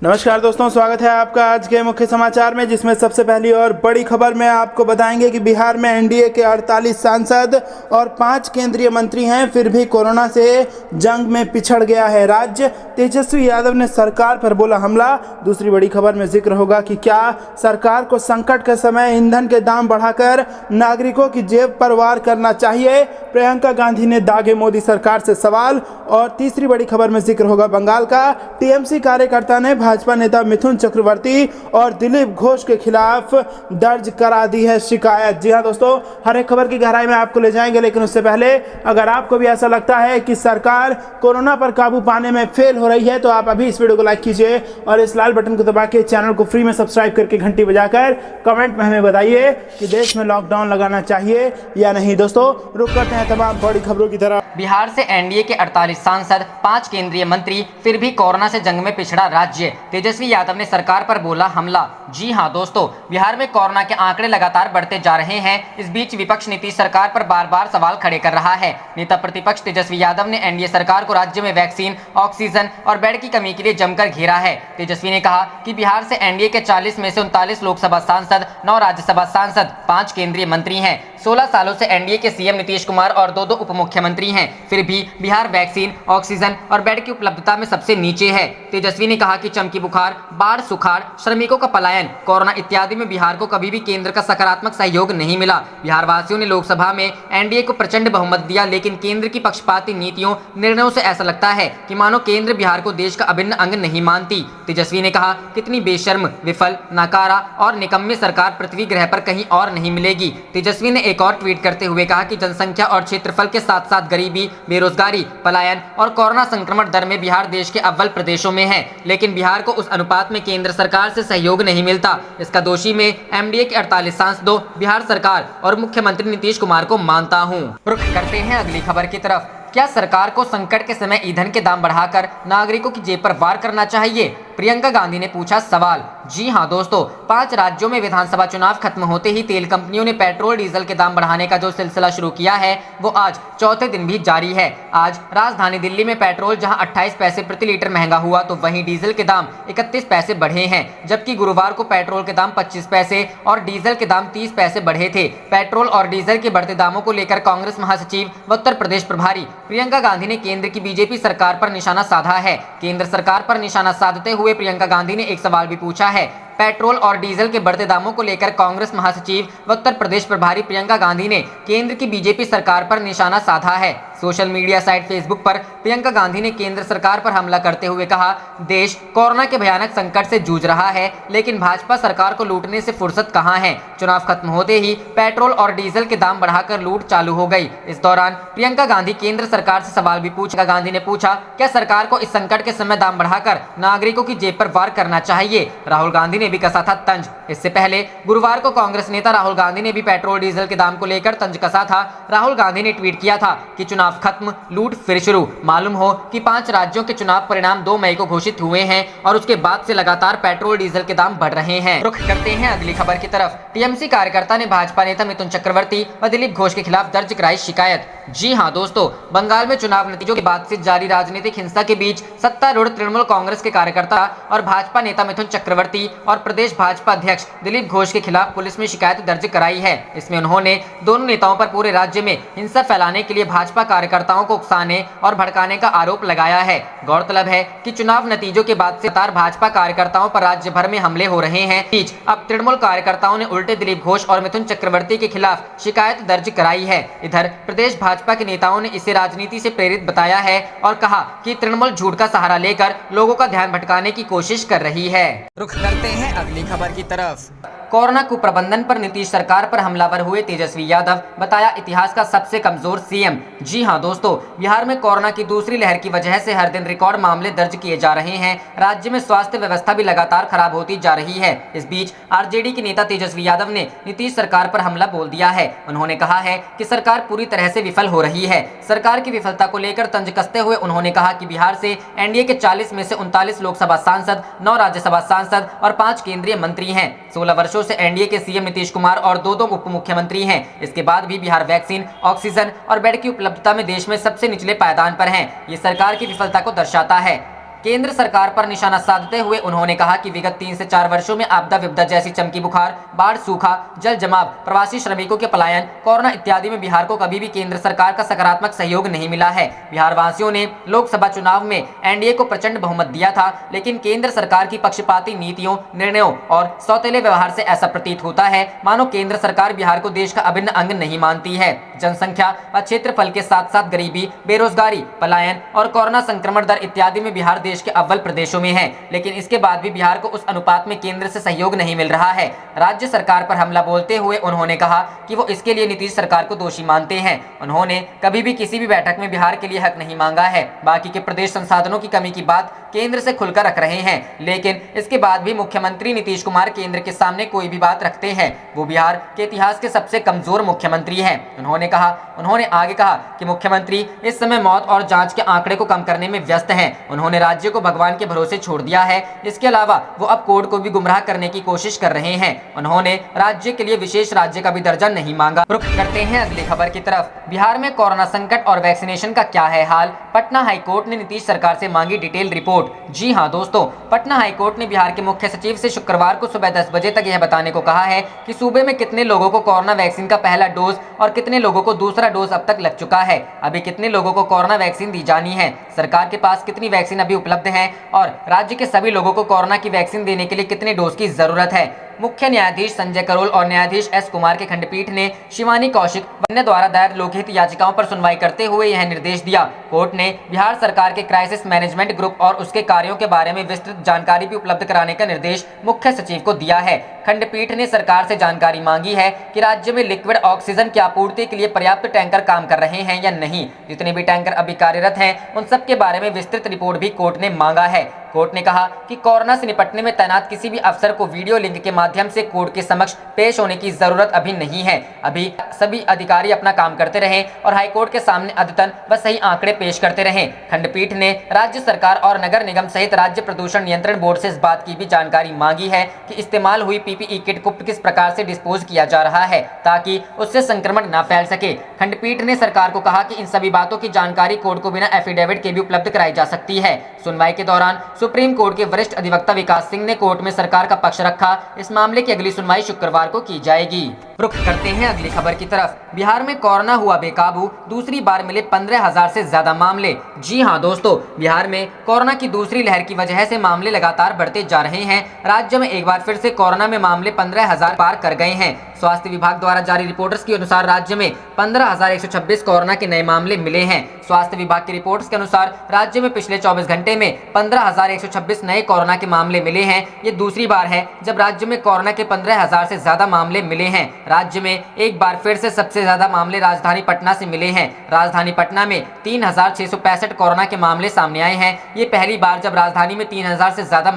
नमस्कार दोस्तों, स्वागत है आपका आज के मुख्य समाचार में, जिसमें सबसे पहली और बड़ी खबर में आपको बताएंगे कि बिहार में एनडीए के 48 सांसद और 5 केंद्रीय मंत्री हैं, फिर भी कोरोना से जंग में पिछड़ गया है राज्य। तेजस्वी यादव ने सरकार पर बोला हमला। दूसरी बड़ी खबर में जिक्र होगा कि क्या सरकार को संकट के समय ईंधन के दाम बढ़ाकर नागरिकों की जेब पर वार करना चाहिए, प्रियंका गांधी ने दागे मोदी सरकार से सवाल। और तीसरी बड़ी खबर में जिक्र होगा बंगाल का। टीएमसी कार्यकर्ता ने भाजपा नेता मिथुन चक्रवर्ती और दिलीप घोष के खिलाफ दर्ज करा दी है शिकायत। जी हां दोस्तों, हर एक खबर की गहराई में आपको ले जाएंगे, लेकिन उससे पहले अगर आपको भी ऐसा लगता है कि सरकार कोरोना पर काबू पाने में फेल हो रही है तो आप अभी इस वीडियो को लाइक कीजिए और इस लाल बटन को दबा के चैनल को फ्री में सब्सक्राइब करके घंटी बजाकर कमेंट में हमें बताइए कि देश में लॉकडाउन लगाना चाहिए या नहीं। दोस्तों, रुक करते हैं तमाम बड़ी खबरों की तरफ। बिहार से एनडीए के 48 सांसद, 5 केंद्रीय मंत्री, फिर भी कोरोना से जंग में पिछड़ा राज्य। तेजस्वी यादव ने सरकार पर बोला हमला। जी हां दोस्तों, बिहार में कोरोना के आंकड़े लगातार बढ़ते जा रहे हैं। इस बीच विपक्ष नीतीश सरकार पर बार बार सवाल खड़े कर रहा है। नेता प्रतिपक्ष तेजस्वी यादव ने एनडीए सरकार को राज्य में वैक्सीन, ऑक्सीजन और बेड की कमी के लिए जमकर घेरा है। तेजस्वी ने कहा कि बिहार से एनडीए के 40 में से 39 लोकसभा सांसद, 9 राज्यसभा सांसद, 5 केंद्रीय मंत्री हैं। 16 सालों से एनडीए के सीएम नीतीश कुमार और 2 उप मुख्यमंत्री हैं, फिर भी बिहार वैक्सीन, ऑक्सीजन और बेड की उपलब्धता में सबसे नीचे है। तेजस्वी ने कहा कि चमकी बुखार, बाढ़, सुखाड़, श्रमिकों का पलायन, कोरोना इत्यादि में बिहार को कभी भी केंद्र का सकारात्मक सहयोग नहीं मिला। बिहार वासियों ने लोकसभा में एनडीए को प्रचंड बहुमत दिया, लेकिन केंद्र की पक्षपाती नीतियों, निर्णयों से ऐसा लगता है कि मानो केंद्र बिहार को देश का अभिन्न अंग नहीं मानती। तेजस्वी ने कहा, कितनी बेशर्म, विफल, नाकारा और निकम्मे सरकार पृथ्वी ग्रह पर कहीं और नहीं मिलेगी। तेजस्वी ने एक और ट्वीट करते हुए कहा कि जनसंख्या और क्षेत्रफल के साथ साथ गरीबी, बेरोजगारी, पलायन और कोरोना संक्रमण दर में बिहार देश के अव्वल प्रदेशों में है, लेकिन बिहार को उस अनुपात में केंद्र सरकार से सहयोग नहीं मिलता। इसका दोषी मैं एनडीए के 48 सांसदों, बिहार सरकार और मुख्यमंत्री नीतीश कुमार को मानता हूं। रुख करते हैं अगली खबर की तरफ। क्या सरकार को संकट के समय ईंधन के दाम बढ़ाकर नागरिकों की जेब पर वार करना चाहिए? प्रियंका गांधी ने पूछा सवाल। जी हां दोस्तों, 5 राज्यों में विधानसभा चुनाव खत्म होते ही तेल कंपनियों ने पेट्रोल डीजल के दाम बढ़ाने का जो सिलसिला शुरू किया है वो आज चौथे दिन भी जारी है। आज राजधानी दिल्ली में पेट्रोल जहां 28 पैसे प्रति लीटर महंगा हुआ, तो वहीं डीजल के दाम 31 पैसे बढ़े हैं, जबकि गुरुवार को पेट्रोल के दाम 25 पैसे और डीजल के दाम 30 पैसे बढ़े थे। पेट्रोल और डीजल के बढ़ते दामों को लेकर कांग्रेस महासचिव व उत्तर प्रदेश प्रभारी प्रियंका गांधी ने केंद्र की बीजेपी सरकार पर निशाना साधा है। केंद्र सरकार पर निशाना साधते हुए प्रियंका गांधी ने एक सवाल भी पूछा है। पेट्रोल और डीजल के बढ़ते दामों को लेकर कांग्रेस महासचिव व उत्तर प्रदेश प्रभारी प्रियंका गांधी ने केंद्र की बीजेपी सरकार पर निशाना साधा है। सोशल मीडिया साइट फेसबुक पर प्रियंका गांधी ने केंद्र सरकार पर हमला करते हुए कहा, देश कोरोना के भयानक संकट से जूझ रहा है, लेकिन भाजपा सरकार को लूटने से फुर्सत कहां है। चुनाव खत्म होते ही पेट्रोल और डीजल के दाम बढ़ाकर लूट चालू हो गई। इस दौरान प्रियंका गांधी केंद्र सरकार से सवाल भी पूछा। गांधी ने पूछा, क्या सरकार को इस संकट के समय दाम बढ़ाकर नागरिकों की जेब पर वार करना चाहिए? राहुल गांधी ने भी कसा था तंज। इससे पहले गुरुवार को कांग्रेस नेता राहुल गांधी ने भी पेट्रोल डीजल के दाम को लेकर तंज कसा था। राहुल गांधी ने ट्वीट किया था कि चुनाव खत्म, लूट फिर शुरू। मालूम हो कि 5 राज्यों के चुनाव परिणाम 2 मई को घोषित हुए हैं और उसके बाद से लगातार पेट्रोल डीजल के दाम बढ़ रहे हैं। रुख करते हैं अगली खबर की तरफ। टीएमसी कार्यकर्ता ने भाजपा नेता मिथुन चक्रवर्ती व दिलीप घोष के खिलाफ दर्ज कराई शिकायत। जी हां दोस्तों, बंगाल में चुनाव नतीजों के बाद से जारी राजनीतिक हिंसा के बीच सत्तारूढ़ तृणमूल कांग्रेस के कार्यकर्ता और भाजपा नेता मिथुन चक्रवर्ती और प्रदेश भाजपा अध्यक्ष दिलीप घोष के खिलाफ पुलिस में शिकायत दर्ज कराई है। इसमें उन्होंने दोनों नेताओं पर पूरे राज्य में हिंसा फैलाने के लिए भाजपा कार्यकर्ताओं को उकसाने और भड़काने का आरोप लगाया है। गौरतलब है कि चुनाव नतीजों के बाद से लगातार भाजपा कार्यकर्ताओं पर राज्य भर में हमले हो रहे हैं। बीच अब तृणमूल कार्यकर्ताओं ने उल्टे दिलीप घोष और मिथुन चक्रवर्ती के खिलाफ शिकायत दर्ज कराई है। इधर प्रदेश भाजपा के नेताओं ने इसे राजनीति से प्रेरित बताया है और कहा कि तृणमूल झूठ का सहारा लेकर लोगों का ध्यान भटकाने की कोशिश कर रही है। रुख करते हैं अगली खबर की तरफ। कोरोना कुप्रबंधन पर नीतीश सरकार पर हमलावर हुए तेजस्वी यादव, बताया इतिहास का सबसे कमजोर सीएम। जी हां दोस्तों, बिहार में कोरोना की दूसरी लहर की वजह से हर दिन रिकॉर्ड मामले दर्ज किए जा रहे हैं। राज्य में स्वास्थ्य व्यवस्था भी लगातार खराब होती जा रही है। इस बीच आरजेडी के नेता तेजस्वी यादव ने नीतीश सरकार पर हमला बोल दिया है। उन्होंने कहा है कि सरकार पूरी तरह से विफल हो रही है। सरकार की विफलता को लेकर तंज कसते हुए उन्होंने कहा कि बिहार से एनडीए के 40 में से 39 लोकसभा सांसद, 9 राज्यसभा सांसद और 5 केंद्रीय मंत्री हैं। 16 वर्षों से एनडीए के सीएम नीतीश कुमार और 2 उप मुख्यमंत्री हैं। इसके बाद भी बिहार वैक्सीन, ऑक्सीजन और बेड की उपलब्धता में देश में सबसे निचले पायदान पर है। ये सरकार की विफलता को दर्शाता है। केंद्र सरकार पर निशाना साधते हुए उन्होंने कहा कि विगत 3 से 4 वर्षों में आपदा विपदा जैसी चमकी बुखार, बाढ़, सूखा, जल जमाव, प्रवासी श्रमिकों के पलायन, कोरोना इत्यादि में बिहार को कभी भी केंद्र सरकार का सकारात्मक सहयोग नहीं मिला है। बिहार वासियों ने लोकसभा चुनाव में एनडीए को प्रचंड बहुमत दिया था, लेकिन केंद्र सरकार की पक्षपाती नीतियों, निर्णयों और सौतेले व्यवहार से ऐसा प्रतीत होता है मानो केंद्र सरकार बिहार को देश का अभिन्न अंग नहीं मानती है। जनसंख्या व क्षेत्रफल के साथ साथ गरीबी, बेरोजगारी, पलायन और कोरोना संक्रमण दर इत्यादि में बिहार देश के अव्वल प्रदेशों में है, लेकिन इसके बाद भी बिहार को उस अनुपात में केंद्र से सहयोग नहीं मिल रहा है। राज्य सरकार पर हमला बोलते हुए उन्होंने कहा कि वो इसके लिए नीतीश सरकार को दोषी मानते हैं। उन्होंने कभी भी किसी भी बैठक में बिहार के लिए हक नहीं मांगा है। बाकी के प्रदेश संसाधनों की कमी की बात केंद्र से खुलकर रख रहे हैं, लेकिन इसके बाद भी मुख्यमंत्री नीतीश कुमार केंद्र के सामने कोई भी बात रखते हैं। वो बिहार के इतिहास के सबसे कमजोर मुख्यमंत्री हैं। उन्होंने आगे कहा कि मुख्यमंत्री इस समय मौत और जांच के आंकड़े को कम करने में व्यस्त हैं। उन्होंने राज्य को भगवान के भरोसे छोड़ दिया है। इसके अलावा वो अब कोर्ट को भी गुमराह करने की कोशिश कर रहे हैं। उन्होंने राज्य के लिए विशेष राज्य का भी दर्जा नहीं मांगा। रुख करते हैं अगली खबर की तरफ। बिहार में कोरोना संकट और वैक्सीनेशन का क्या है हाल? पटना हाईकोर्ट ने नीतीश सरकार से मांगी डिटेल रिपोर्ट। जी हां दोस्तों, पटना हाईकोर्ट ने बिहार के मुख्य सचिव से शुक्रवार को सुबह 10 बजे तक यह बताने को कहा है कि सूबे में कितने लोगों को कोरोना वैक्सीन का पहला डोज और कितने लोगों को दूसरा डोज अब तक लग चुका है। अभी कितने लोगों को कोरोना वैक्सीन दी जानी है, सरकार के पास कितनी वैक्सीन अभी उपलब्ध है और राज्य के सभी लोगों को कोरोना की वैक्सीन देने के लिए कितने डोज की जरूरत है। मुख्य न्यायाधीश संजय करोल और न्यायाधीश एस कुमार के खंडपीठ ने शिवानी कौशिक वन्य द्वारा दायर लोकहित याचिकाओं पर सुनवाई करते हुए यह निर्देश दिया। कोर्ट ने बिहार सरकार के क्राइसिस मैनेजमेंट ग्रुप और उसके कार्यों के बारे में विस्तृत जानकारी भी उपलब्ध कराने का निर्देश मुख्य सचिव को दिया है। खंडपीठ ने सरकार से जानकारी मांगी है कि राज्य में लिक्विड ऑक्सीजन की आपूर्ति के लिए पर्याप्त टैंकर काम कर रहे हैं या नहीं। जितने भी टैंकर अभी कार्यरत हैं उन सब के बारे में विस्तृत रिपोर्ट भी कोर्ट ने मांगा है। कोर्ट ने कहा कि कोरोना से निपटने में तैनात किसी भी अफसर को वीडियो लिंक के माध्यम से कोर्ट के समक्ष पेश होने की जरूरत अभी नहीं है। अभी सभी अधिकारी अपना काम करते रहें और हाईकोर्ट के सामने अद्यतन व सही आंकड़े पेश करते रहें। खंडपीठ ने राज्य सरकार और नगर निगम सहित राज्य प्रदूषण नियंत्रण बोर्ड से इस बात की भी जानकारी मांगी है कि इस्तेमाल हुई पीपीई किट को किस प्रकार से डिस्पोज किया जा रहा है ताकि उससे संक्रमण न फैल सके। खंडपीठ ने सरकार को कहा कि इन सभी बातों की जानकारी कोर्ट को बिना एफिडेविट के भी उपलब्ध कराई जा सकती है। सुनवाई के दौरान सुप्रीम कोर्ट के वरिष्ठ अधिवक्ता विकास सिंह ने कोर्ट में सरकार का पक्ष रखा। इस मामले की अगली सुनवाई शुक्रवार को की जाएगी। रुख करते हैं अगली खबर की तरफ। बिहार में कोरोना हुआ बेकाबू, दूसरी बार मिले 15,000 से ज्यादा मामले। जी हां दोस्तों, बिहार में कोरोना की दूसरी लहर की वजह से मामले लगातार बढ़ते जा रहे हैं। राज्य में एक बार फिर से कोरोना में मामले 15,000 पार कर गए हैं। स्वास्थ्य विभाग द्वारा जारी रिपोर्ट्स के अनुसार राज्य में 15,126 कोरोना के नए मामले मिले हैं। स्वास्थ्य विभाग की रिपोर्ट्स के अनुसार राज्य में पिछले 24 घंटे में 15,126 नए कोरोना के मामले मिले हैं। ये दूसरी बार है जब राज्य में कोरोना के 15,000 से ज्यादा मामले मिले हैं। राज्य में एक बार फिर से सबसे ज्यादा मामले राजधानी पटना से मिले हैं। राजधानी पटना में 3,665 कोरोना के मामले सामने आए हैं। ये पहली बार जब राजधानी में 3,000 से ज्यादा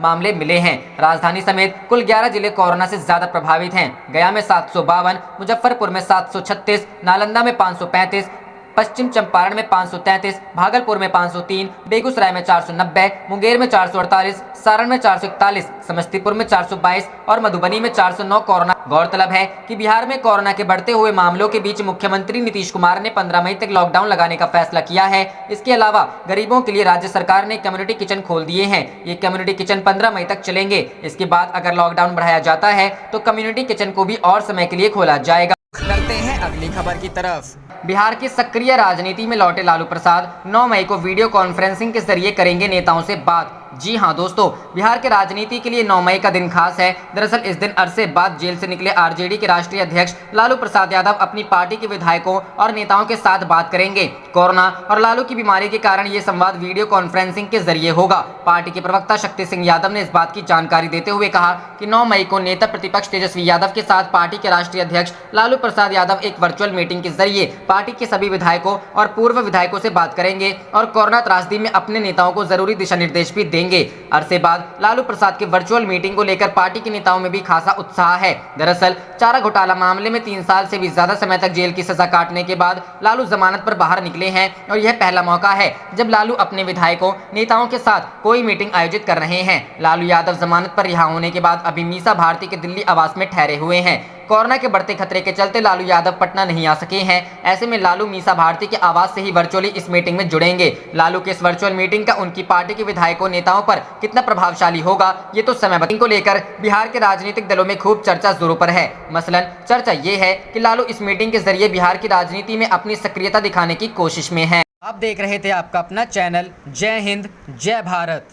मामले मिले हैं। राजधानी समेत कुल 11 जिले कोरोना से ज्यादा प्रभावित हैं। गया में 752, मुजफ्फरपुर में 736, नालंदा में 535, पश्चिम चंपारण में 533, भागलपुर में 503, बेगूसराय में 490, मुंगेर में 448, सारण में 441, समस्तीपुर में 422 और मधुबनी में 409 कोरोना। गौरतलब है कि बिहार में कोरोना के बढ़ते हुए मामलों के बीच मुख्यमंत्री नीतीश कुमार ने 15 मई तक लॉकडाउन लगाने का फैसला किया है। इसके अलावा गरीबों के लिए राज्य सरकार ने कम्युनिटी किचन खोल दिए हैं। ये कम्युनिटी किचन 15 मई तक चलेंगे। इसके बाद अगर लॉकडाउन बढ़ाया जाता है तो कम्युनिटी किचन को भी और समय के लिए खोला जाएगा। करते हैं अगली खबर की तरफ। बिहार की सक्रिय राजनीति में लौटे लालू प्रसाद 9 मई को वीडियो कॉन्फ्रेंसिंग के जरिए करेंगे नेताओं से बात। जी हां दोस्तों, बिहार के राजनीति के लिए 9 मई का दिन खास है। दरअसल इस दिन अरसे बाद जेल से निकले आरजेडी के राष्ट्रीय अध्यक्ष लालू प्रसाद यादव अपनी पार्टी के विधायकों और नेताओं के साथ बात करेंगे। कोरोना और लालू की बीमारी के कारण ये संवाद वीडियो कॉन्फ्रेंसिंग के जरिए होगा। पार्टी के प्रवक्ता शक्ति सिंह यादव ने इस बात की जानकारी देते हुए कहा कि 9 मई को नेता प्रतिपक्ष तेजस्वी यादव के साथ पार्टी के राष्ट्रीय अध्यक्ष लालू प्रसाद यादव एक वर्चुअल मीटिंग के जरिए पार्टी के सभी विधायकों और पूर्व विधायकों से बात करेंगे और कोरोना त्रासदी में अपने नेताओं को जरूरी दिशा निर्देश भी देंगे। अरसे बाद लालू प्रसाद के वर्चुअल मीटिंग को लेकर पार्टी के नेताओं में भी खासा उत्साह है। दरअसल चारा घोटाला मामले में 3 साल से भी ज्यादा समय तक जेल की सजा काटने के बाद लालू जमानत पर बाहर निकले हैं और यह पहला मौका है जब लालू अपने विधायकों नेताओं के साथ कोई मीटिंग आयोजित कर रहे हैं। लालू यादव जमानत पर रिहा होने के बाद अभी मीसा भारती के दिल्ली आवास में ठहरे हुए हैं। कोरोना के बढ़ते खतरे के चलते लालू यादव पटना नहीं आ सके हैं। ऐसे में लालू मीसा भारती के आवाज से ही वर्चुअली इस मीटिंग में जुड़ेंगे। लालू के इस वर्चुअल मीटिंग का उनकी पार्टी के विधायकों नेताओं पर कितना प्रभावशाली होगा, ये तो समय बताएगा। को लेकर बिहार के राजनीतिक दलों में खूब चर्चा जोरों पर है। मसलन चर्चा ये है कि लालू इस मीटिंग के जरिए बिहार की राजनीति में अपनी सक्रियता दिखाने की कोशिश में है। आप देख रहे थे आपका अपना चैनल जय हिंद जय भारत।